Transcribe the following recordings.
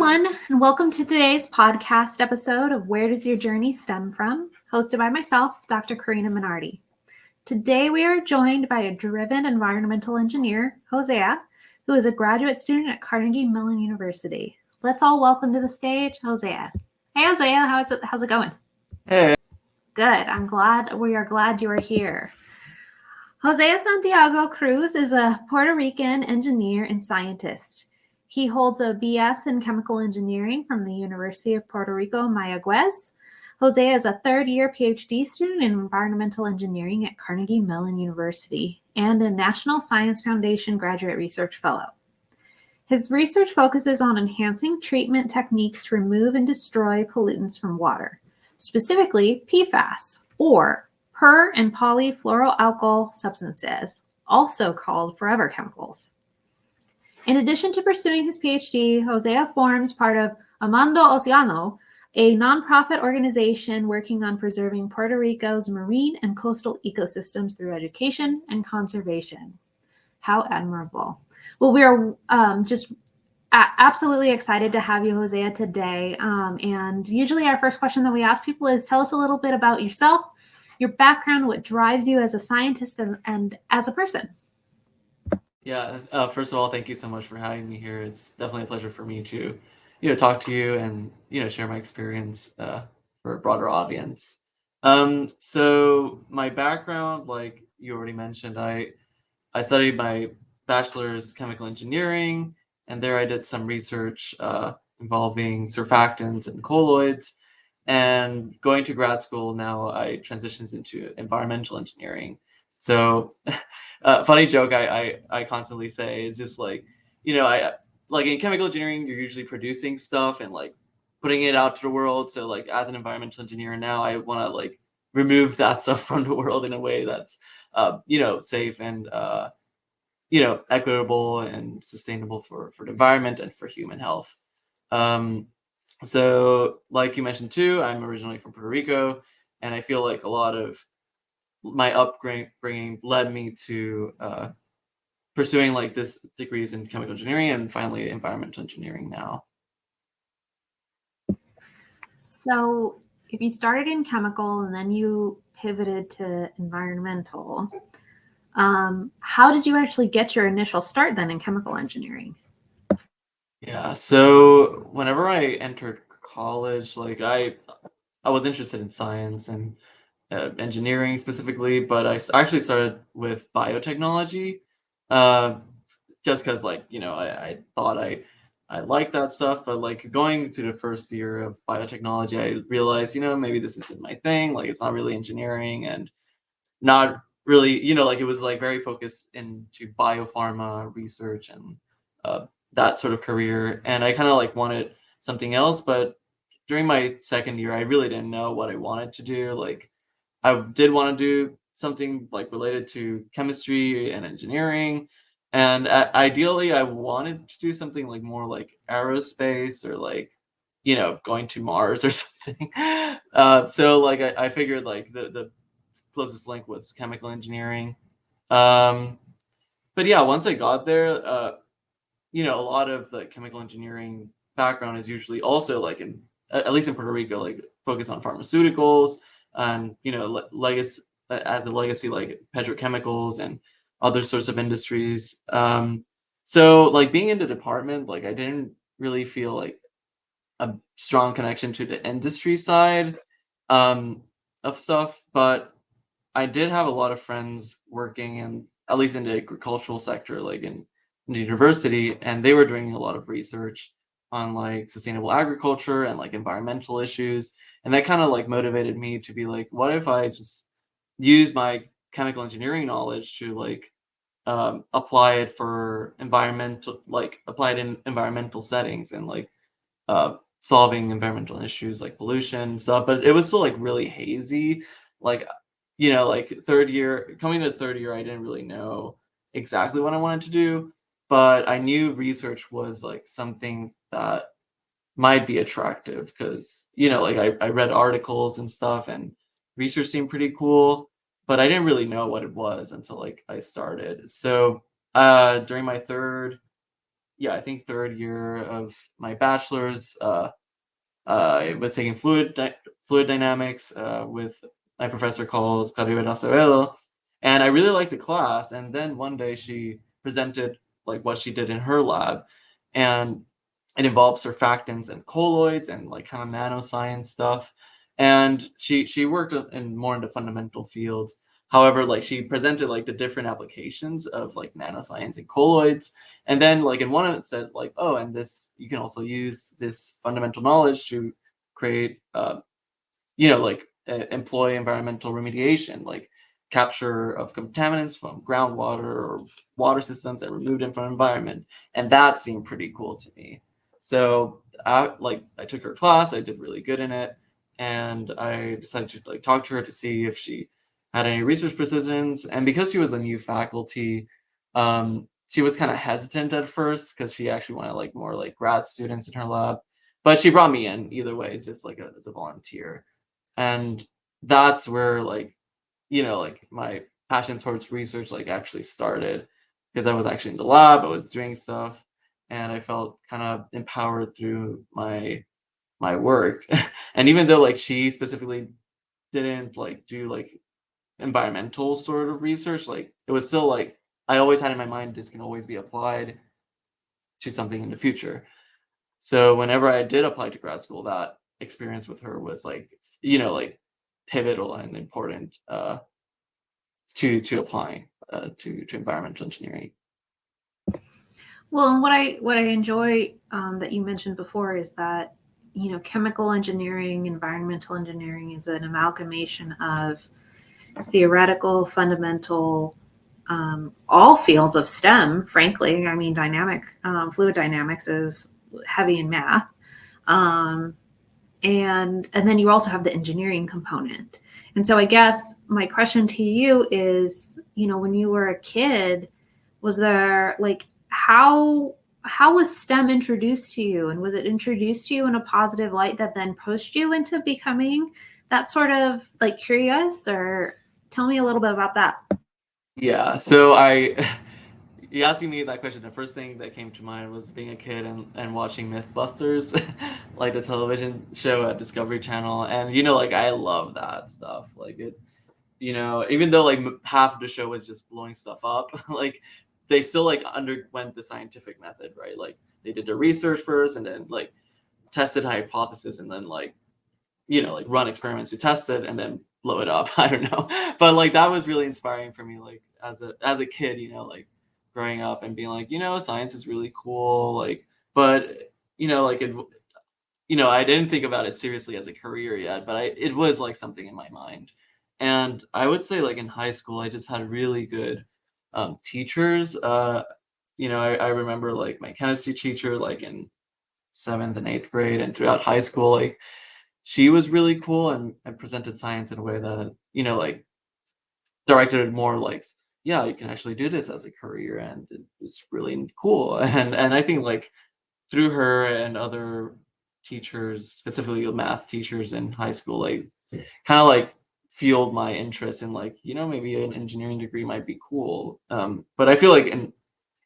everyone, and welcome to today's podcast episode of Where Does Your Journey Stem From? Hosted by myself, Dr. Karina Minardi. Today we are joined by a driven environmental engineer, Hosea, who is a graduate student at Carnegie Mellon University. Let's all welcome to the stage, Hosea. Hey, Hosea, how's it going? Hey. Good. We are glad you are here. Hosea Santiago Cruz is a Puerto Rican engineer and scientist. He holds a BS in chemical engineering from the University of Puerto Rico-Mayagüez. Hosea is a third-year Ph.D. student in environmental engineering at Carnegie Mellon University and a National Science Foundation Graduate Research Fellow. His research focuses on enhancing treatment techniques to remove and destroy pollutants from water, specifically PFAS, or per- and polyfluoroalkyl substances, also called forever chemicals. In addition to pursuing his PhD, Hosea forms part of AmandOcéano, a nonprofit organization working on preserving Puerto Rico's marine and coastal ecosystems through education and conservation. How admirable. Well, we are just absolutely excited to have you, Hosea, today. And usually our first question that we ask people is, tell us a little bit about yourself, your background, what drives you as a scientist and as a person. Yeah, first of all, thank you so much for having me here. It's definitely a pleasure for me to, talk to you and, share my experience for a broader audience. So my background, like you already mentioned, I studied my bachelor's chemical engineering, and there I did some research involving surfactants and colloids. And going to grad school now, I transitioned into environmental engineering. So, funny joke I constantly say is just like, I like in chemical engineering, you're usually producing stuff and like putting it out to the world. So like as an environmental engineer now, I want to like remove that stuff from the world in a way that's, safe and, equitable and sustainable for the environment and for human health. So like you mentioned too, I'm originally from Puerto Rico, and I feel like a lot of my upbringing led me to pursuing like this degrees in chemical engineering and finally environmental engineering now. So if you started in chemical and then you pivoted to environmental, how did you actually get your initial start then in chemical engineering? Yeah, so whenever I entered college, like I was interested in science and engineering specifically, but actually started with biotechnology, uh, just because like I thought I liked that stuff, but like going to the first year of biotechnology, I realized maybe this isn't my thing. Like it's not really engineering and not really like it was like very focused into biopharma research and that sort of career, and I kind of like wanted something else, but during my second year I really didn't know what I wanted to do. Like I did want to do something like related to chemistry and engineering, and ideally I wanted to do something like more like aerospace or like going to Mars or something. So like I figured like the closest link was chemical engineering. But yeah, once I got there, a lot of the chemical engineering background is usually also like at least in Puerto Rico, like focus on pharmaceuticals and legacy as a legacy like petrochemicals and other sorts of industries. So like being in the department, like I didn't really feel like a strong connection to the industry side of stuff, but I did have a lot of friends working in at least in the agricultural sector, like in the university, and they were doing a lot of research on like sustainable agriculture and like environmental issues. And that kind of like motivated me to be like, what if I just use my chemical engineering knowledge to like apply it for apply it in environmental settings and like solving environmental issues like pollution and stuff. But it was still like really hazy. Like like third year, coming to the third year, I didn't really know exactly what I wanted to do, but I knew research was like something that might be attractive because, like I read articles and stuff and research seemed pretty cool, but I didn't really know what it was until like I started. So during my third I think third year of my bachelor's. I was taking fluid dynamics with my professor called Carnegie, and I really liked the class. And then one day she presented like what she did in her lab, and it involves surfactants and colloids and like kind of nanoscience stuff. And she worked in more in the fundamental fields. However, like she presented like the different applications of like nanoscience and colloids, and then like in one of it said like, oh, and this you can also use this fundamental knowledge to create like employ environmental remediation, like capture of contaminants from groundwater or water systems and remove them from the environment. And that seemed pretty cool to me. So I took her class, I did really good in it, and I decided to like talk to her to see if she had any research positions. And because she was a new faculty, she was kind of hesitant at first because she actually wanted like more like grad students in her lab. But she brought me in either way, it's just like as a volunteer. And that's where like like my passion towards research like actually started, because I was actually in the lab, I was doing stuff, and I felt kind of empowered through my work. And even though like she specifically didn't like do like environmental sort of research, like it was still like I always had in my mind this can always be applied to something in the future. So whenever I did apply to grad school, that experience with her was like, like pivotal and important to applying to environmental engineering. Well, and what I enjoy that you mentioned before is that chemical engineering, environmental engineering is an amalgamation of theoretical, fundamental, all fields of STEM. Frankly, I mean, fluid dynamics is heavy in math, and then you also have the engineering component. And so, I guess my question to you is, when you were a kid, was there like how was STEM introduced to you, and was it introduced to you in a positive light that then pushed you into becoming that sort of like curious? Or tell me a little bit about that. Yeah, so you asking me that question, the first thing that came to mind was being a kid and watching Mythbusters, like the television show at Discovery Channel. And like I love that stuff. Like it, even though like half of the show was just blowing stuff up, like they still like underwent the scientific method, right? Like they did the research first and then like tested hypothesis and then like like run experiments to test it and then blow it up. I don't know. But like that was really inspiring for me, like as a kid, like growing up and being like, science is really cool. Like, but like it, I didn't think about it seriously as a career yet, but it was like something in my mind. And I would say like in high school, I just had really good teachers. I remember like my chemistry teacher, like in 7th and 8th grade and throughout high school, like she was really cool and presented science in a way that, like directed it more like, yeah, you can actually do this as a career and it's really cool. And I think like through her and other teachers, specifically math teachers in high school, like kind of like fueled my interest in like, maybe an engineering degree might be cool. But I feel like in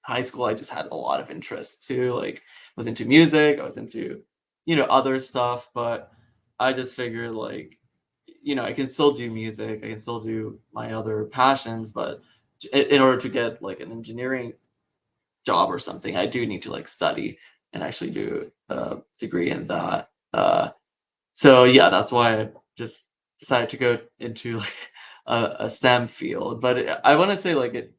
high school, I just had a lot of interest too. Like I was into music, I was into, other stuff, but I just figured like, I can still do music, I can still do my other passions, but in order to get like an engineering job or something, I do need to like study and actually do a degree in that. So yeah, that's why I just decided to go into like a STEM field. But I want to say like it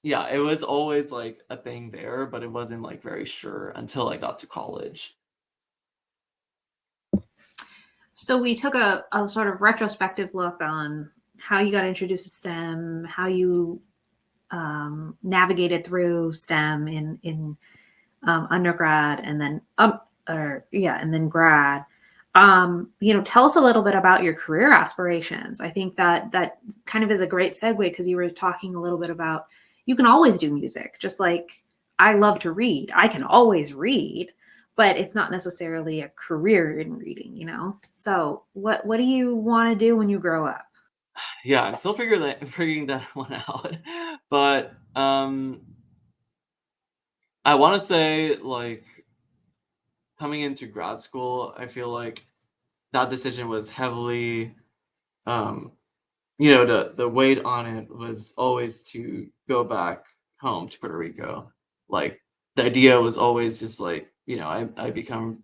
was always like a thing there, but it wasn't like very sure until I got to college. So we took a sort of retrospective look on how you got introduced to STEM, how you navigated through STEM in undergrad, and then and then grad. Tell us a little bit about your career aspirations. I think that kind of is a great segue, because you were talking a little bit about you can always do music, just like I love to read. I can always read, but it's not necessarily a career in reading. So what do you want to do when you grow up? Yeah, I'm still figuring that one out. But I want to say, like, coming into grad school, I feel like that decision was heavily, um, the weight on it was always to go back home to Puerto Rico. Like, the idea was always just like, I become,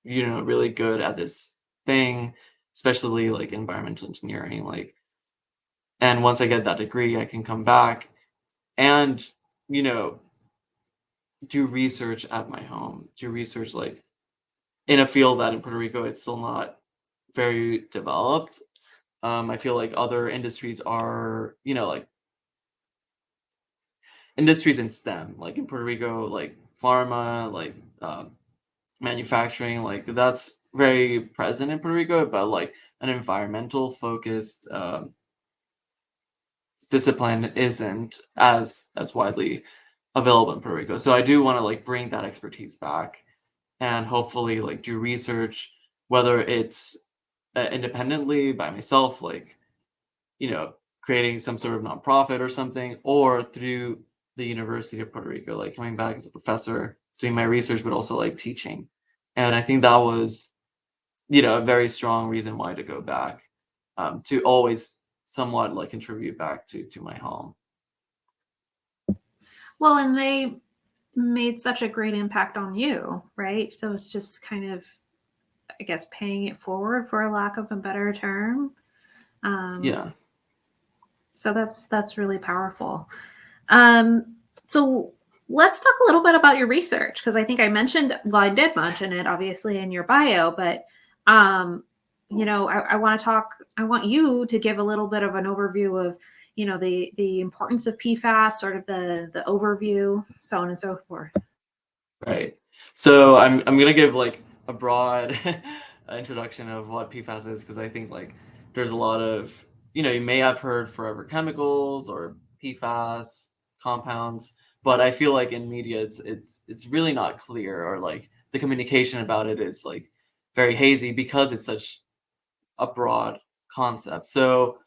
really good at this thing, especially like environmental engineering. Like, and once I get that degree, I can come back and, you know, do research at my home, do research like in a field that in Puerto Rico it's still not very developed. I feel like other industries are, like industries in STEM, like in Puerto Rico, like pharma, like manufacturing, like that's very present in Puerto Rico, but like an environmental focused discipline isn't as widely available in Puerto Rico. So I do want to like bring that expertise back and hopefully like do research, whether it's independently by myself, like, creating some sort of nonprofit or something, or through the University of Puerto Rico, like coming back as a professor, doing my research, but also like teaching. And I think that was, a very strong reason why to go back, to always somewhat like contribute back to my home. Well, and they made such a great impact on you, right? So it's just kind of, I guess, paying it forward, for a lack of a better term. Yeah. So that's really powerful. So let's talk a little bit about your research, because I think I mentioned, well, I did mention it obviously in your bio, but I want to talk. I want you to give a little bit of an overview of, the importance of PFAS, sort of the overview, so on and so forth. Right. So I'm gonna give like a broad introduction of what PFAS is, because I think like there's a lot of, you may have heard forever chemicals or PFAS compounds, but I feel like in media it's really not clear, or like the communication about it is like very hazy because it's such a broad concept. So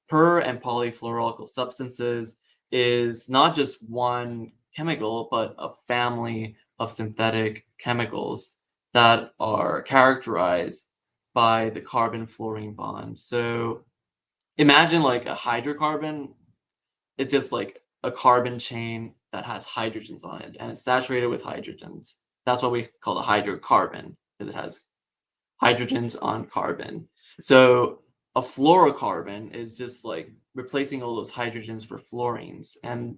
per and polyfluoroalkyl substances is not just one chemical, but a family of synthetic chemicals that are characterized by the carbon-fluorine bond. So imagine like a hydrocarbon. It's just like a carbon chain that has hydrogens on it, and it's saturated with hydrogens. That's what we call a hydrocarbon, because it has hydrogens on carbon. So a fluorocarbon is just like replacing all those hydrogens for fluorines. And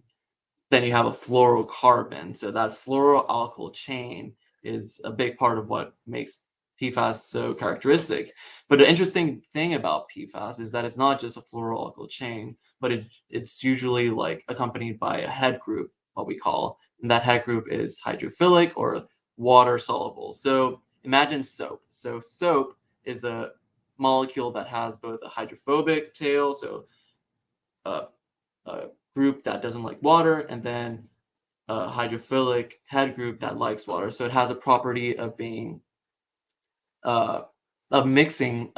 then you have a fluorocarbon. So that fluoroalkyl chain is a big part of what makes PFAS so characteristic. But the interesting thing about PFAS is that it's not just a fluoroalkyl chain, but it's usually like accompanied by a head group, what we call, and that head group is hydrophilic or water soluble. So imagine soap. So soap is a molecule that has both a hydrophobic tail, so a, a group that doesn't like water, and then a hydrophilic head group that likes water. So it has a property of being uh, of mixing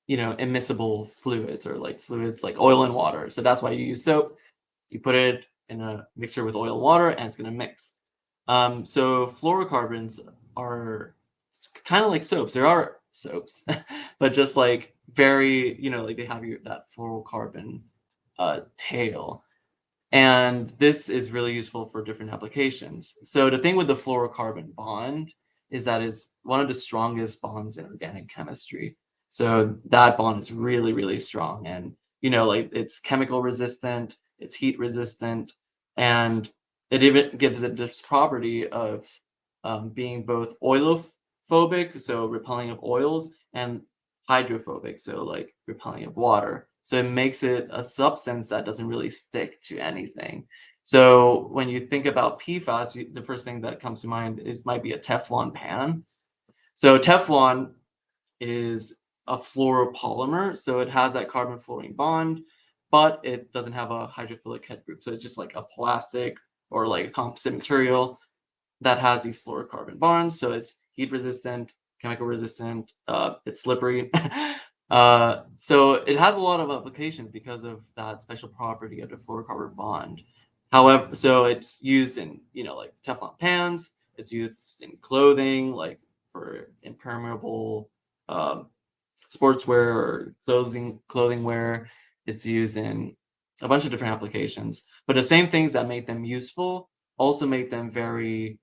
immiscible fluids, or like fluids like oil and water. So that's why you use soap. You put it in a mixture with oil and water, and it's going to mix. So fluorocarbons are kind of like soaps. There are soaps, but just like very, like they have that fluorocarbon tail. And this is really useful for different applications. So the thing with the fluorocarbon bond is that is one of the strongest bonds in organic chemistry. So that bond is really, really strong. And, like it's chemical resistant, it's heat resistant, and it even gives it this property of being both oilophobic, so repelling of oils, and hydrophobic, so like repelling of water. So it makes it a substance that doesn't really stick to anything. So when you think about PFAS, the first thing that comes to mind might be a Teflon pan. So Teflon is a fluoropolymer, so it has that carbon-fluorine bond, but it doesn't have a hydrophilic head group. So it's just like a plastic or like a composite material that has these fluorocarbon bonds. So it's heat resistant, chemical resistant, it's slippery. So it has a lot of applications because of that special property of the fluorocarbon bond. However, so it's used in, like Teflon pans. It's used in clothing, like for impermeable sportswear or clothing wear. It's used in a bunch of different applications. But the same things that make them useful also make them very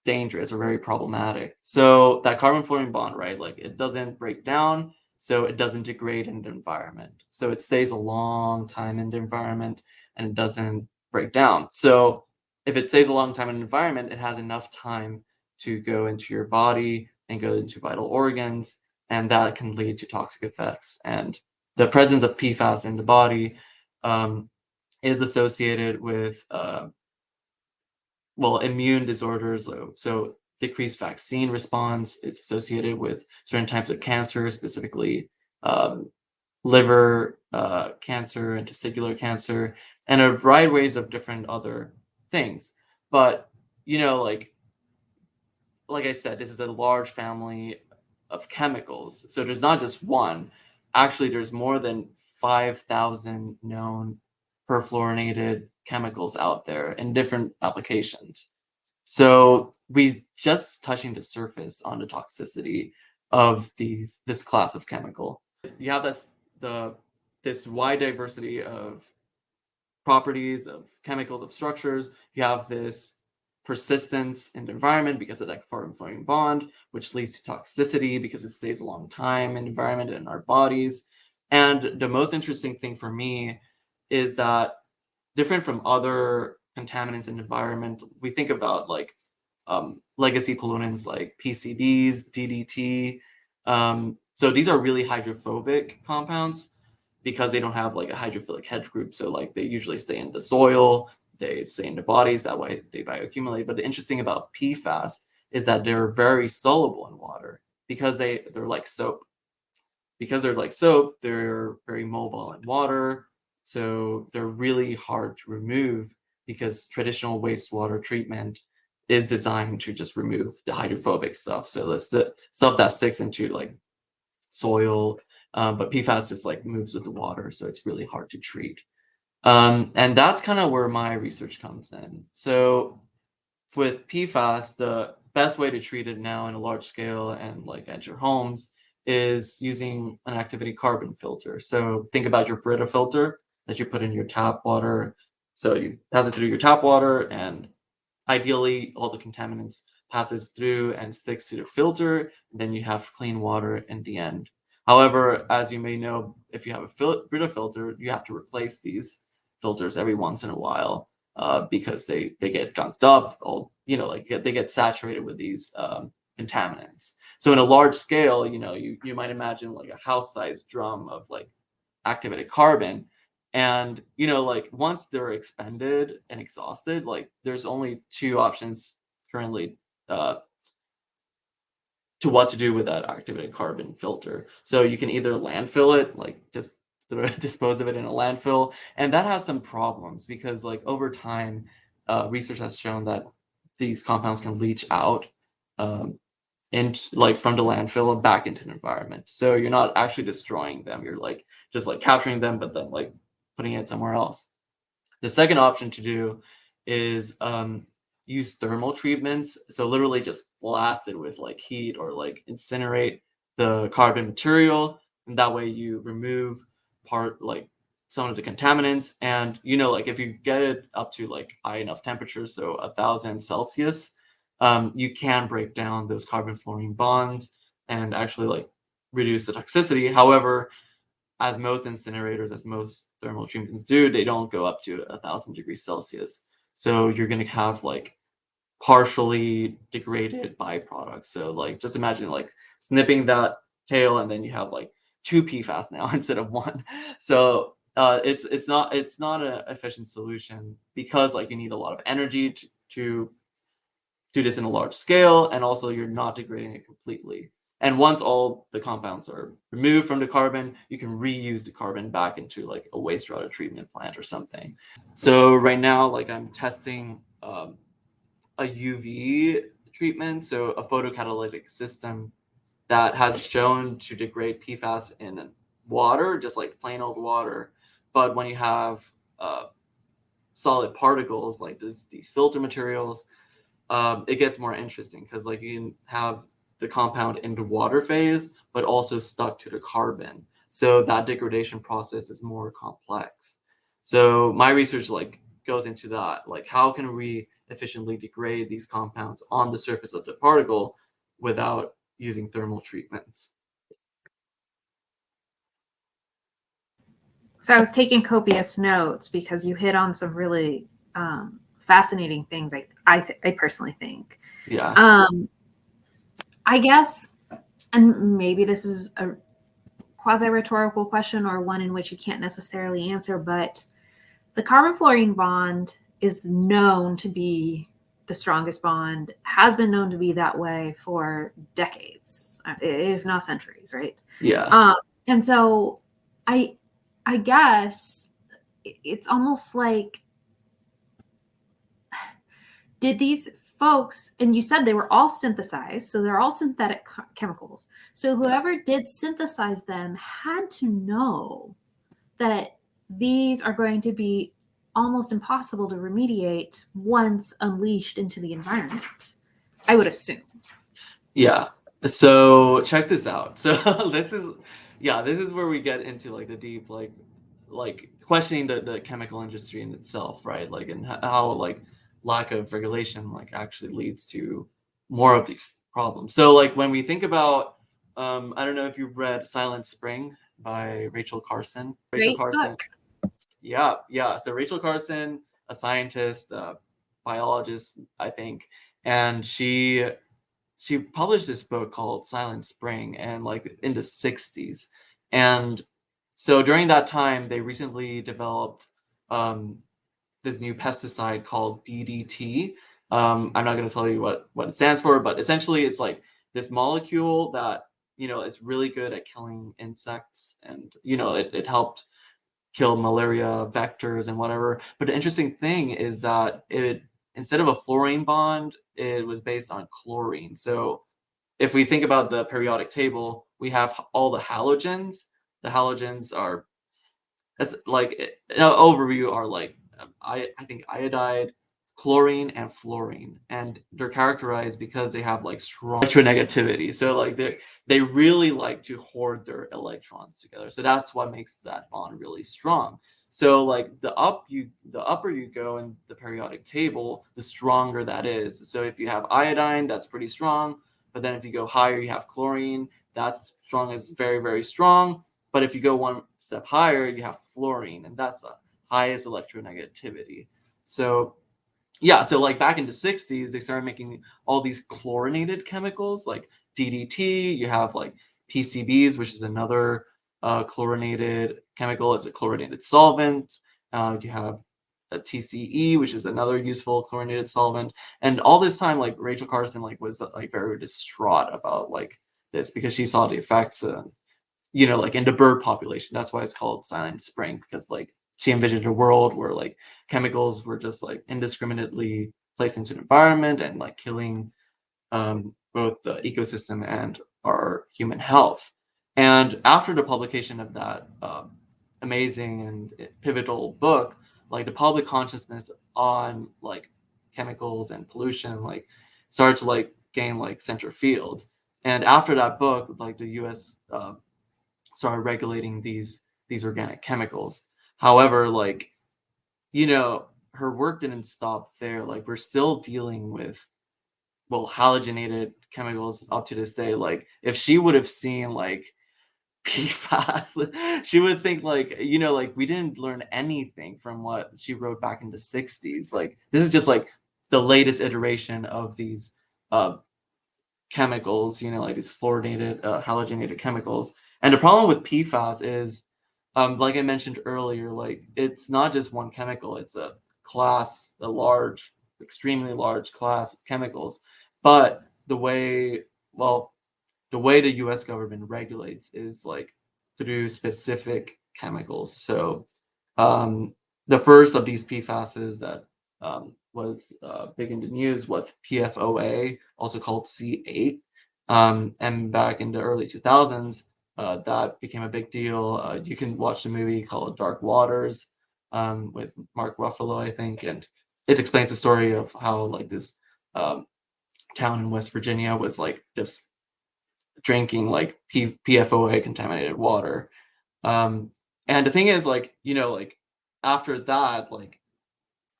dangerous or very problematic. So that carbon-fluorine bond, right? Like it doesn't break down, so it doesn't degrade in the environment. So it stays a long time in the environment and it doesn't break down. So if it stays a long time in the environment, it has enough time to go into your body and go into vital organs, and that can lead to toxic effects. And the presence of PFAS in the body is associated with immune disorders. So decreased vaccine response. It's associated with certain types of cancer, specifically liver cancer and testicular cancer, and a variety of ways of different other things. But like I said, this is a large family of chemicals. So there's not just one. Actually, there's more than 5,000 known perfluorinated chemicals out there in different applications. So we just touching the surface on the toxicity of this class of chemical. You have this wide diversity of properties of chemicals, of structures. You have this persistence in the environment because of that carbon-fluorine bond, which leads to toxicity because it stays a long time in the environment and in our bodies. And the most interesting thing for me is that, different from other contaminants in the environment, we think about like legacy pollutants like PCBs, DDT. So these are really hydrophobic compounds because they don't have like a hydrophilic hedge group. So like they usually stay in the soil, they stay in the bodies, that way they bioaccumulate. But the interesting about PFAS is that they're very soluble in water because they're like soap. Because they're like soap, they're very mobile in water. So they're really hard to remove because traditional wastewater treatment is designed to just remove the hydrophobic stuff. So that's the stuff that sticks into like soil, but PFAS just like moves with the water, so it's really hard to treat. And that's kind of where my research comes in. So with PFAS, the best way to treat it now in a large scale and like at your homes is using an activity carbon filter. So think about your Brita filter that you put in your tap water. So you pass it through your tap water, and ideally all the contaminants passes through and sticks to the filter. And then you have clean water in the end. However, as you may know, if you have a Brita filter, you have to replace these filters every once in a while because they get gunked up, like they get saturated with these contaminants. So in a large scale, you might imagine like a house-sized drum of like activated carbon. And like once they're expended and exhausted, like there's only two options currently to what to do with that activated carbon filter. So you can either landfill it, like just dispose of it in a landfill, and that has some problems because like over time, research has shown that these compounds can leach out and like from the landfill back into the environment. So you're not actually destroying them, you're like just like capturing them, but then like putting it somewhere else. The second option to do is use thermal treatments. So literally just blast it with like heat or like incinerate the carbon material. And that way you remove like some of the contaminants. And like if you get it up to like high enough temperatures, so 1,000 Celsius, you can break down those carbon fluorine bonds and actually like reduce the toxicity. However, as most incinerators, as most thermal treatments do, they don't go up to 1,000 degrees Celsius. So you're going to have like partially degraded byproducts. So like just imagine like snipping that tail and then you have like two PFAS now instead of one. So it's not an efficient solution because like you need a lot of energy to do this in a large scale, and also you're not degrading it completely. And once all the compounds are removed from the carbon, you can reuse the carbon back into like a wastewater treatment plant or something. So right now, like I'm testing a UV treatment, so a photocatalytic system that has shown to degrade PFAS in water, just like plain old water. But when you have solid particles, like these filter materials, it gets more interesting because like you can have the compound in the water phase, but also stuck to the carbon. So that degradation process is more complex. So my research like goes into that, like how can we efficiently degrade these compounds on the surface of the particle without using thermal treatments. So I was taking copious notes because you hit on some really fascinating things. I personally think. Yeah. I guess, and maybe this is a quasi-rhetorical question or one in which you can't necessarily answer, but the carbon-fluorine bond is known to be the strongest bond, has been known to be that way for decades, if not centuries, right? Yeah. And so I guess it's almost like, did these folks, and you said they were all synthesized, so they're all synthetic chemicals. So whoever did synthesize them had to know that these are going to be almost impossible to remediate once unleashed into the environment, I would assume. Yeah. So check this out. So this is where we get into like the deep like questioning the chemical industry in itself, right? Like and how like lack of regulation like actually leads to more of these problems. So like when we think about I don't know if you've read Silent Spring by Rachel Carson. Rachel Great Carson. book. Yeah, yeah. So Rachel Carson, a scientist, biologist, I think, and she published this book called Silent Spring and like in the 60s. And so during that time, they recently developed um, this new pesticide called DDT. I'm not going to tell you what it stands for, but essentially it's like this molecule that, is really good at killing insects and, it helped kill malaria vectors and whatever. But the interesting thing is that it, instead of a fluorine bond, it was based on chlorine. So if we think about the periodic table, we have all the halogens. The halogens are, as like an overview, are like I think iodide, chlorine, and fluorine, and they're characterized because they have like strong electronegativity. So like they really like to hoard their electrons together. So that's what makes that bond really strong. So like the upper you go in the periodic table, the stronger that is. So if you have iodine, that's pretty strong. But then if you go higher, you have chlorine. That's strong, is very, very strong. But if you go one step higher, you have fluorine, and that's the highest electronegativity. So yeah, so like back in the 60s, they started making all these chlorinated chemicals like DDT. You have like PCBs, which is another chlorinated chemical. It's a chlorinated solvent. You have a TCE, which is another useful chlorinated solvent. And all this time, like Rachel Carson, like was like very distraught about like this because she saw the effects. Like in the bird population. That's why it's called Silent Spring, because like she envisioned a world where like chemicals were just like indiscriminately placed into the environment and like killing both the ecosystem and our human health. And after the publication of that amazing and pivotal book, like the public consciousness on like chemicals and pollution like started to like gain like center field. And after that book, like the U.S. Started regulating these organic chemicals. However, like her work didn't stop there. Like we're still dealing with halogenated chemicals up to this day. Like if she would have seen like PFAS, she would think like like we didn't learn anything from what she wrote back in the 60s. Like this is just like the latest iteration of these uh, chemicals, like these fluorinated, halogenated chemicals. And the problem with PFAS is, like I mentioned earlier, like it's not just one chemical; it's a class, a large, extremely large class of chemicals. But the way the U.S. government regulates is like through specific chemicals. So, the first of these PFASs that was big in the news was PFOA, also called C8. And back in the early 2000s, that became a big deal. You can watch the movie called Dark Waters. with Mark Ruffalo, I think, and it explains the story of how like this town in West Virginia was like just drinking like PFOA contaminated water. And the thing is, like, like after that, like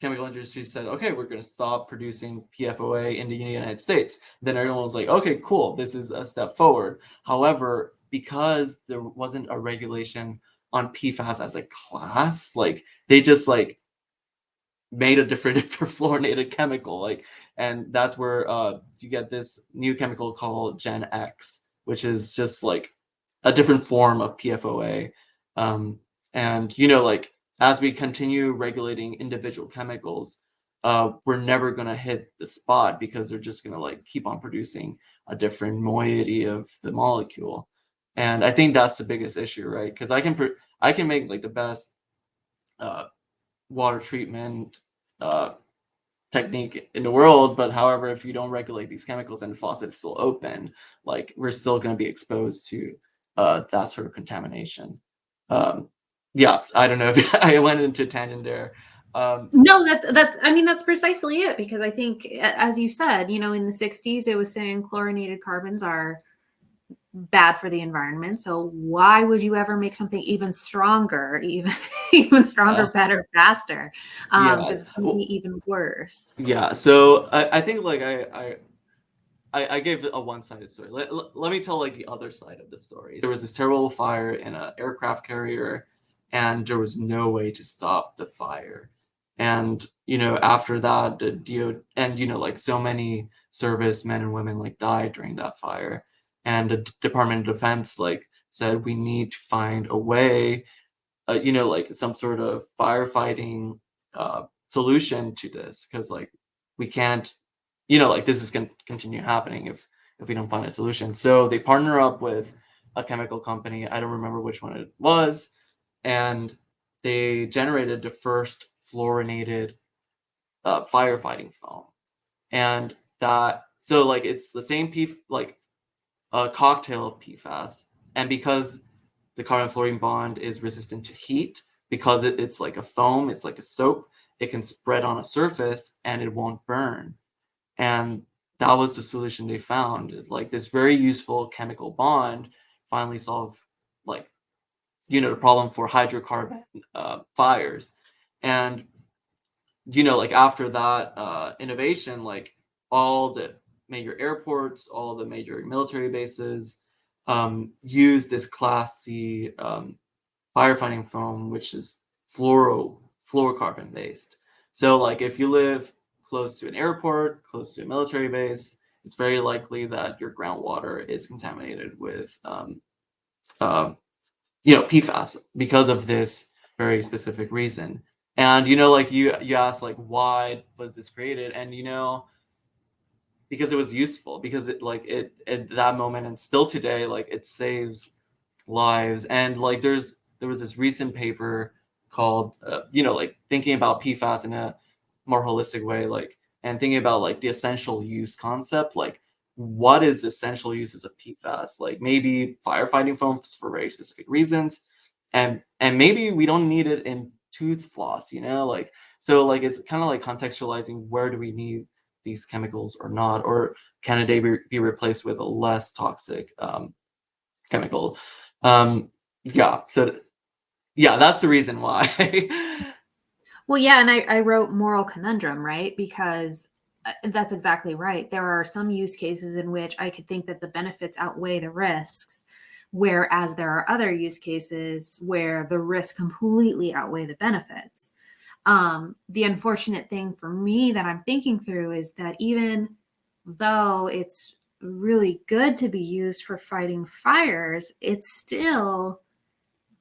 chemical industry said, okay, we're going to stop producing PFOA in the United States. Then everyone was like, okay, cool, this is a step forward. However, because there wasn't a regulation on PFAS as a class, like they just like made a different perfluorinated chemical, like, and that's where you get this new chemical called Gen X, which is just like a different form of PFOA. And like as we continue regulating individual chemicals, we're never going to hit the spot because they're just going to like keep on producing a different moiety of the molecule. And I think that's the biggest issue, right? Because I can make like the best water treatment technique in the world, but however, if you don't regulate these chemicals and the faucet is still open, like we're still going to be exposed to that sort of contamination. Yeah, I don't know if I went into a tangent there. No, that's precisely it, because I think, as you said, in the 60s it was saying chlorinated carbons are bad for the environment. So why would you ever make something even stronger, even stronger, better, faster? Because it's going to be even worse. Yeah. So I think like I gave a one-sided story. Let me tell like the other side of the story. There was this terrible fire in an aircraft carrier, and there was no way to stop the fire. And after that, the DO and like so many service men and women like died during that fire, and the Department of Defense like said we need to find a way, like some sort of firefighting solution to this, because like we can't, like this is going to continue happening if we don't find a solution. So they partner up with a chemical company. I don't remember which one it was, and they generated the first fluorinated firefighting foam. And that, so like it's the same like a cocktail of PFAS, and because the carbon fluorine bond is resistant to heat, because it's like a foam, it's like a soap, it can spread on a surface and it won't burn. And that was the solution they found. Like this very useful chemical bond finally solved like the problem for hydrocarbon fires. And like after that innovation, like all the major airports, all the major military bases use this Class C firefighting foam, which is fluorocarbon based. So like if you live close to an airport, close to a military base, it's very likely that your groundwater is contaminated with PFAS because of this very specific reason. And like you asked like why was this created, and because it was useful, because it like it at that moment and still today, like it saves lives. And like there was this recent paper called like thinking about PFAS in a more holistic way, like, and thinking about like the essential use concept, like what is essential uses of PFAS, like maybe firefighting foams for very specific reasons, and maybe we don't need it in tooth floss, like, so like it's kind of like contextualizing where do we need these chemicals or not, or can they be replaced with a less toxic chemical. Yeah, so yeah, that's the reason why. Well, yeah, and I wrote moral conundrum, right? Because that's exactly right. There are some use cases in which I could think that the benefits outweigh the risks, whereas there are other use cases where the risks completely outweigh the benefits. The unfortunate thing for me that I'm thinking through is that even though it's really good to be used for fighting fires, it's still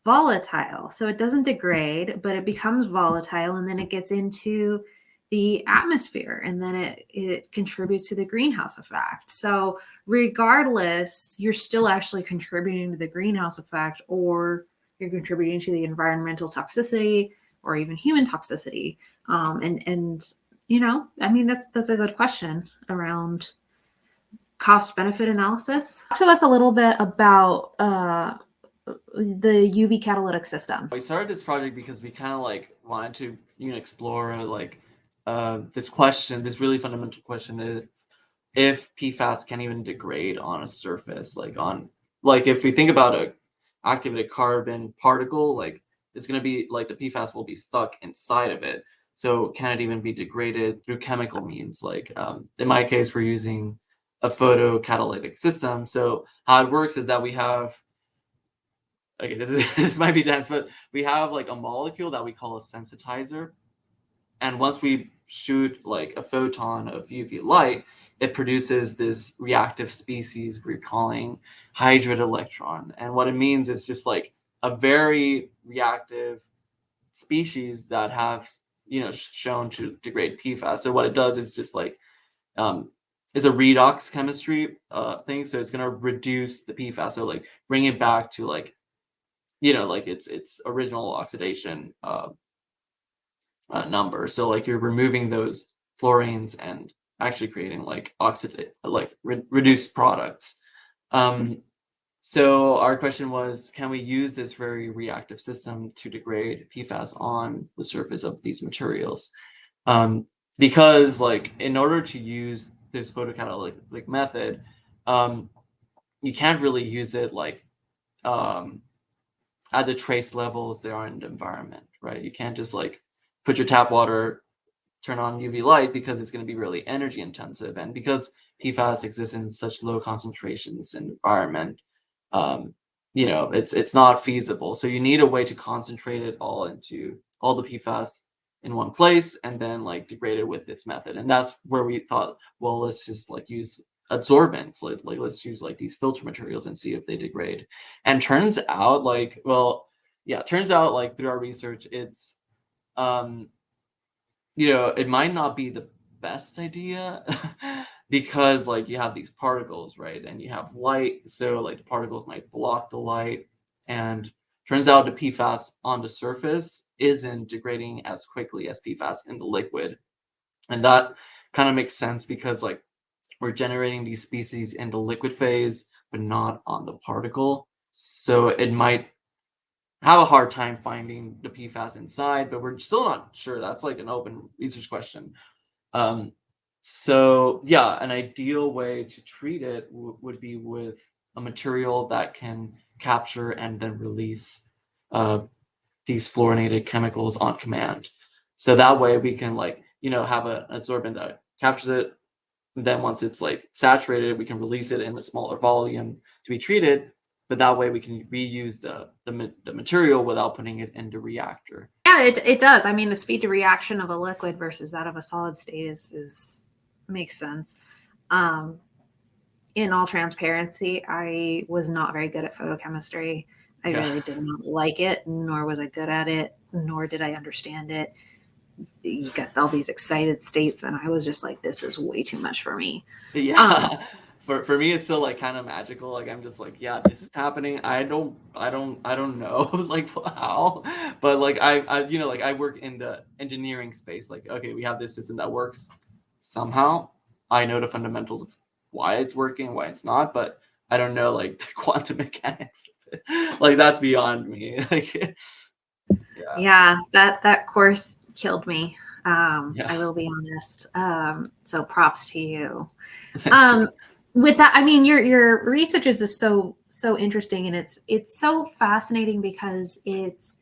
volatile. So it doesn't degrade, but it becomes volatile, and then it gets into the atmosphere, and then it contributes to the greenhouse effect. So regardless, you're still actually contributing to the greenhouse effect, or you're contributing to the environmental toxicity or even human toxicity. And I mean, that's a good question around cost benefit analysis. Talk to us a little bit about the UV catalytic system? We started this project because we kind of like wanted to explore like this question, this really fundamental question, if PFAS can even degrade on a surface, like if we think about a activated carbon particle, like it's going to be like the PFAS will be stuck inside of it. So can it even be degraded through chemical means? Like in my case, we're using a photocatalytic system. So how it works is that we have, okay, this might be dense, but we have like a molecule that we call a sensitizer. And once we shoot like a photon of UV light, it produces this reactive species we're calling hydride electron. And what it means is just like a very reactive species that have shown to degrade PFAS. So what it does is just like is a redox chemistry thing. So it's gonna reduce the PFAS. So like bring it back to like like its original oxidation number. So like you're removing those fluorines and actually creating like reduced products. So our question was, can we use this very reactive system to degrade PFAS on the surface of these materials? Because like in order to use this photocatalytic method, you can't really use it like at the trace levels they are in the environment, right? You can't just like put your tap water, turn on UV light, because it's going to be really energy intensive. And because PFAS exists in such low concentrations in the environment, it's not feasible. So you need a way to concentrate it all into all the PFAS in one place and then like degrade it with this method. And that's where we thought, well, let's just like use adsorbents, like let's use like these filter materials and see if they degrade. And turns out like, well, yeah, turns out like through our research, it's it might not be the best idea because like you have these particles, right? And you have light, so like the particles might block the light. And turns out the PFAS on the surface isn't degrading as quickly as PFAS in the liquid. And that kind of makes sense because like we're generating these species in the liquid phase, but not on the particle. So it might have a hard time finding the PFAS inside, but we're still not sure. That's like an open research question. So yeah, an ideal way to treat it would be with a material that can capture and then release these fluorinated chemicals on command. So that way we can like, have an adsorbent that captures it. And then once it's like saturated, we can release it in a smaller volume to be treated. But that way we can reuse the material without putting it in the reactor. Yeah, it does. I mean, the speed to reaction of a liquid versus that of a solid state is makes sense. In all transparency, I was not very good at photochemistry. I really did not like it, nor was I good at it, nor did I understand it. You got all these excited states, and I was just like, this is way too much for me. Yeah. For me, it's still like kind of magical. Like I'm just like, yeah, this is happening. I don't know like how, but like I like I work in the engineering space. Like, okay, we have this system that works somehow. I know the fundamentals of why it's working, why it's not, but I don't know like the quantum mechanics of it. Like that's beyond me. Like, yeah, that course killed me. Yeah. I will be honest. So props to you. With that, I mean, your research is just so interesting, and it's so fascinating because it's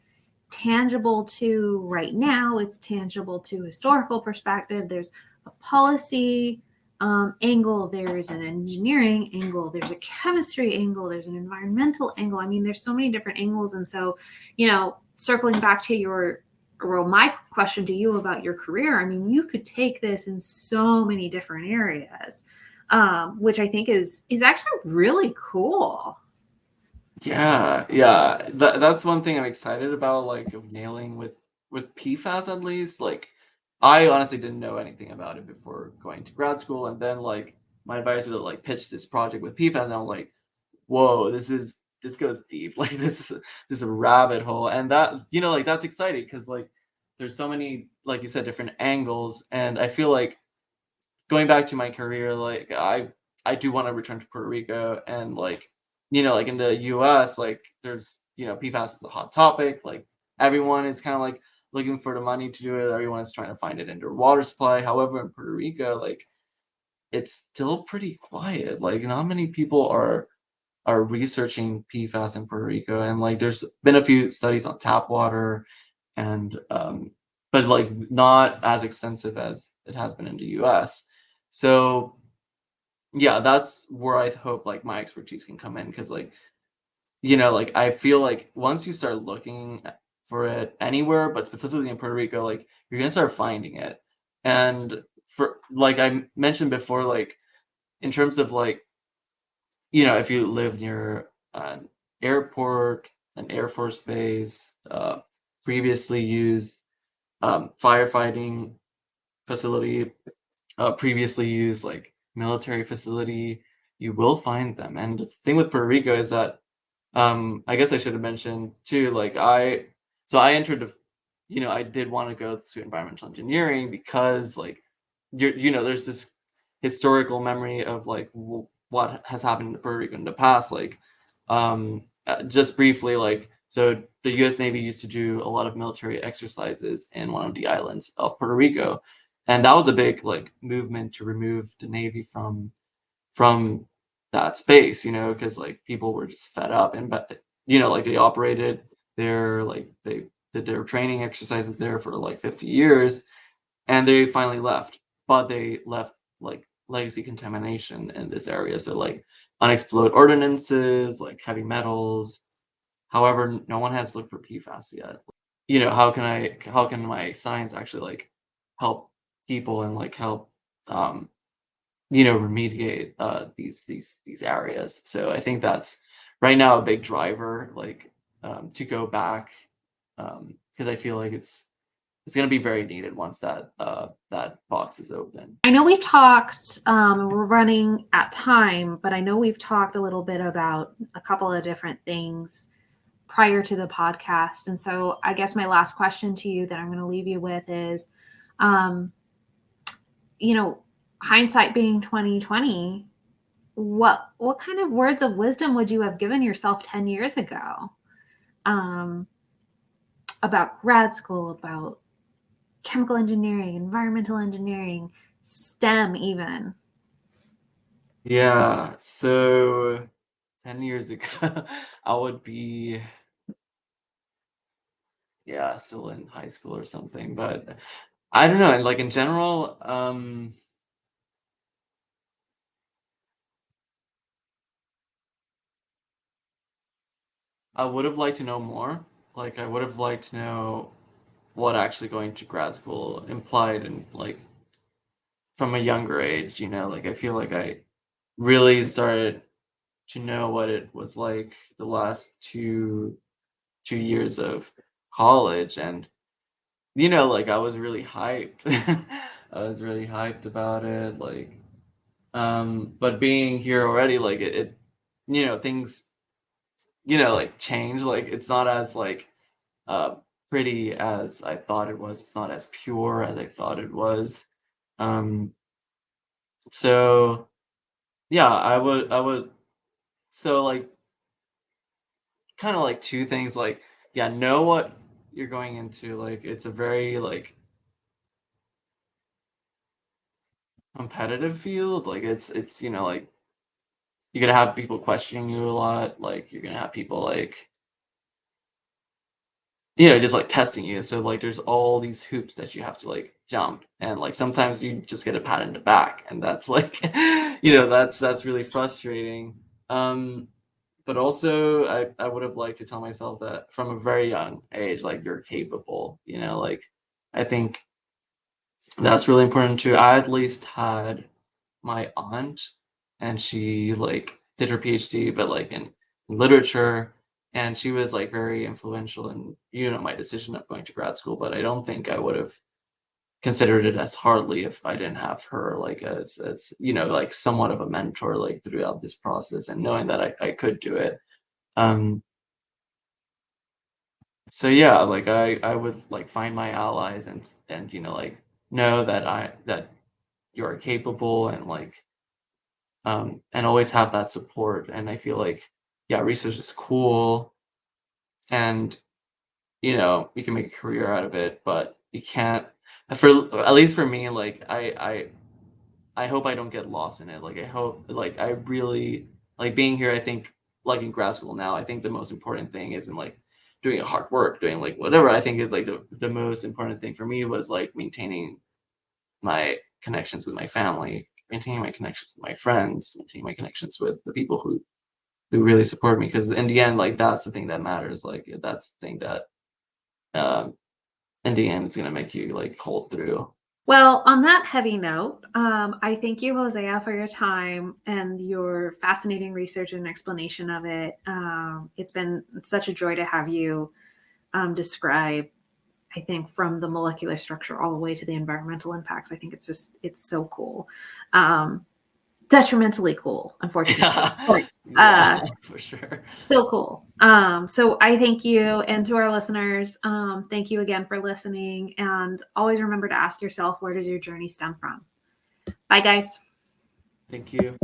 tangible to right now. It's tangible to historical perspective. There's a policy angle. There's an engineering angle. There's a chemistry angle. There's an environmental angle. I mean, there's so many different angles, and so circling back to my question to you about your career, I mean, you could take this in so many different areas, which I think is actually really cool. Yeah. That's one thing I'm excited about, like of nailing with PFAS at least. Like, I honestly didn't know anything about it before going to grad school, and then like my advisor like pitched this project with PFAS, and I'm like, whoa, this goes deep. Like this is a rabbit hole, and that like that's exciting because like there's so many, like you said, different angles, and I feel like going back to my career, like I do want to return to Puerto Rico, and like like in the US, like there's, PFAS is a hot topic. Like everyone is kind of like looking for the money to do it. Everyone is trying to find it in their water supply. However, in Puerto Rico, like it's still pretty quiet. Like not many people are researching PFAS in Puerto Rico, and like there's been a few studies on tap water, and but like not as extensive as it has been in the US. So yeah, that's where I hope like my expertise can come in, because like like I feel like once you start looking for it anywhere, but specifically in Puerto Rico, like you're gonna start finding it. And for like I mentioned before, like in terms of like if you live near an airport, an Air Force base, previously used firefighting facility, previously used like military facility, you will find them. And the thing with Puerto Rico is that I guess I should have mentioned too, like I entered I did want to go to environmental engineering because like there's this historical memory of like what has happened in Puerto Rico in the past. Like just briefly, like so the US Navy used to do a lot of military exercises in one of the islands of Puerto Rico, and that was a big like movement to remove the Navy from that space, because like people were just fed up. And but like they operated their like they did their training exercises there for like 50 years, and they finally left. But they left like legacy contamination in this area, so like unexploded ordinances, like heavy metals. However, no one has looked for PFAS yet. How can my science actually like help people and like help remediate these areas. So I think that's right now a big driver, like to go back, because I feel like it's going to be very needed once that box is open. I know we talked, we're running at time, but I know we've talked a little bit about a couple of different things prior to the podcast. And so I guess my last question to you that I'm going to leave you with is, um, hindsight being 2020, what kind of words of wisdom would you have given yourself 10 years ago, um, about grad school, about chemical engineering, environmental engineering, STEM even? Yeah, so 10 years ago, I would be, yeah, still in high school or something. But I don't know. And like in general, I would have liked to know more. Like I would have liked to know what actually going to grad school implied, and like from a younger age. Like I feel like I really started to know what it was like the last two years of college. And like I was really hyped. I was really hyped about it. Like but being here already, like it things like change. Like it's not as like uh pretty as I thought it was. It's not as pure as I thought it was. um so yeah, I would so like kind of like two things. Like yeah, know what you're going into. Like it's a very like competitive field. Like it's like you're gonna have people questioning you a lot. Like you're gonna have people like just like testing you. So like there's all these hoops that you have to like jump, and like sometimes you just get a pat in the back, and that's like that's really frustrating. um but also I would have liked to tell myself that from a very young age, like you're capable. Like I think that's really important too. I at least had my aunt, and she like did her PhD, but like in literature, and she was like very influential in my decision of going to grad school. But I don't think I would have considered it as hardly if I didn't have her like as like somewhat of a mentor like throughout this process, and knowing that I could do it. um so yeah, like I would like find my allies, and like know that you are capable, and like and always have that support. And I feel like yeah, research is cool, and you can make a career out of it, but you can't. For at least for me, like I hope I don't get lost in it. Like I hope, like I really like being here. I think like in grad school now, I think the most important thing isn't like doing hard work, doing like whatever. I think it's like the most important thing for me was like maintaining my connections with my family, maintaining my connections with my friends, maintaining my connections with the people who really support me. Because in the end, like that's the thing that matters. Like that's the thing that um, in the end, it's gonna make you like hold through. Well, on that heavy note, I thank you, Hosea, for your time and your fascinating research and explanation of it. It's been such a joy to have you describe, I think, from the molecular structure all the way to the environmental impacts. I think it's so cool. Detrimentally cool, unfortunately. But, Yeah, for sure. still cool. So I thank you, and to our listeners, thank you again for listening. And always remember to ask yourself, where does your journey stem from? Bye, guys. Thank you.